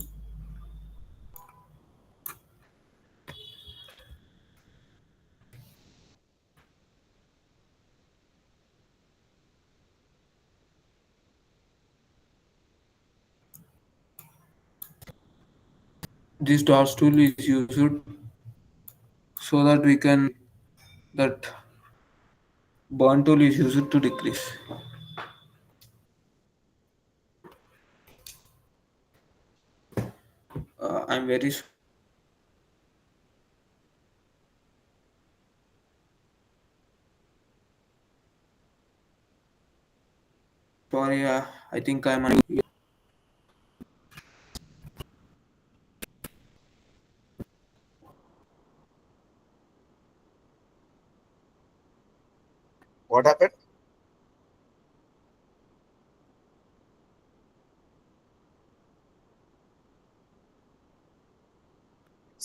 This torch tool is used so that we can that burn tool is used to decrease. I'm very sorry. I think I'm unable. What happened?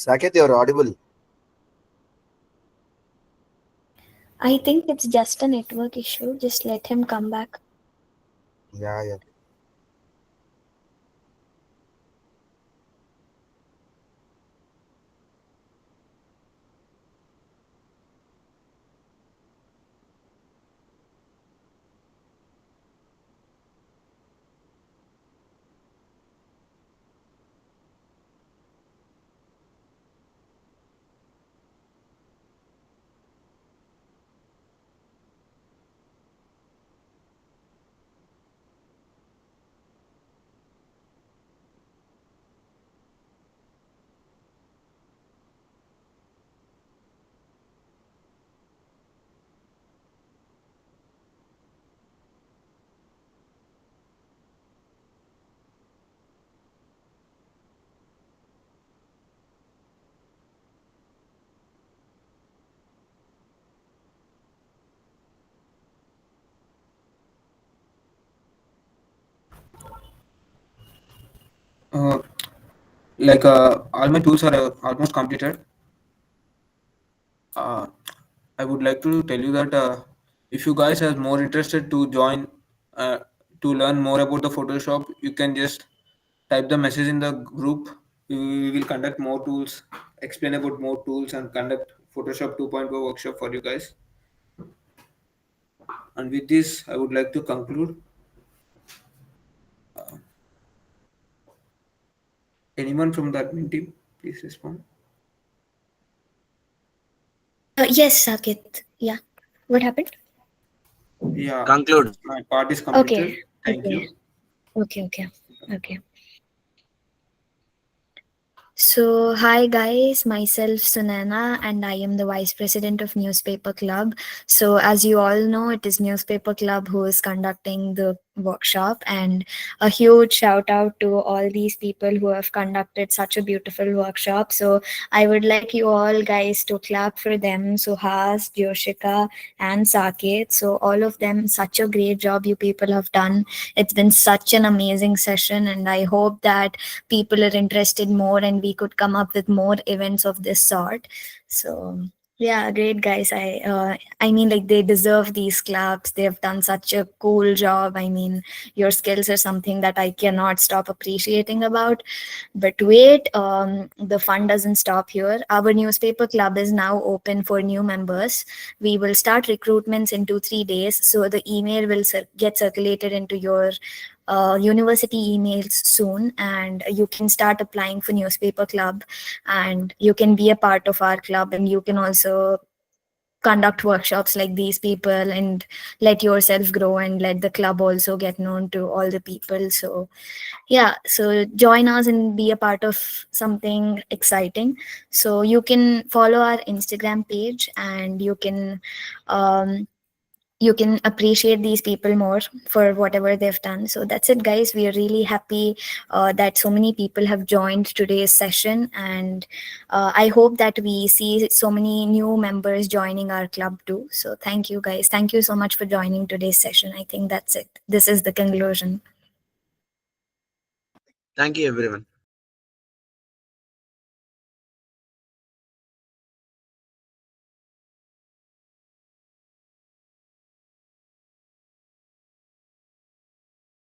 Saket, you're audible. I think it's just a network issue. Just let him come back. Yeah, yeah. Uh, all my tools are almost completed. Uh, I would like to tell you that if you guys are more interested to join uh, to learn more about the Photoshop, you can just type the message in the group. We will conduct more tools, explain about more tools, and conduct Photoshop 2.0 workshop for you guys. And with this, I would like to conclude. Anyone from the admin team, please respond. Yes, Sakit. Yeah. What happened? Yeah, Conclude. my part is Okay. completed. Thank Okay. you. Okay. Okay. Okay. So, hi guys, myself Sunana, and I am the Vice President of Newspaper Club. So, as you all know, it is Newspaper Club who is conducting the workshop, and a huge shout out to all these people who have conducted such a beautiful workshop. So, I would like you all guys to clap for them, Suhas, Joshika, and Saket. So, all of them, such a great job you people have done. It's been such an amazing session, and I hope that people are interested more and we could come up with more events of this sort. So yeah, great guys. I mean, like, they deserve these claps. They have done such a cool job. I mean, your skills are something that I cannot stop appreciating about. But wait, the fun doesn't stop here. Our newspaper club is now open for new members. We will start recruitments in 2-3 days, so the email will get circulated into your university emails soon, and you can start applying for newspaper club, and you can be a part of our club, and you can also conduct workshops like these people, and let yourself grow, and let the club also get known to all the people. So yeah, so join us and be a part of something exciting. So you can follow our Instagram page, and um, you can appreciate these people more for whatever they've done. So that's it, guys. We are really happy that so many people have joined today's session, and I hope that we see so many new members joining our club too. So thank you, guys. Thank you so much for joining today's session. I think that's it. This is the conclusion. Thank you, everyone.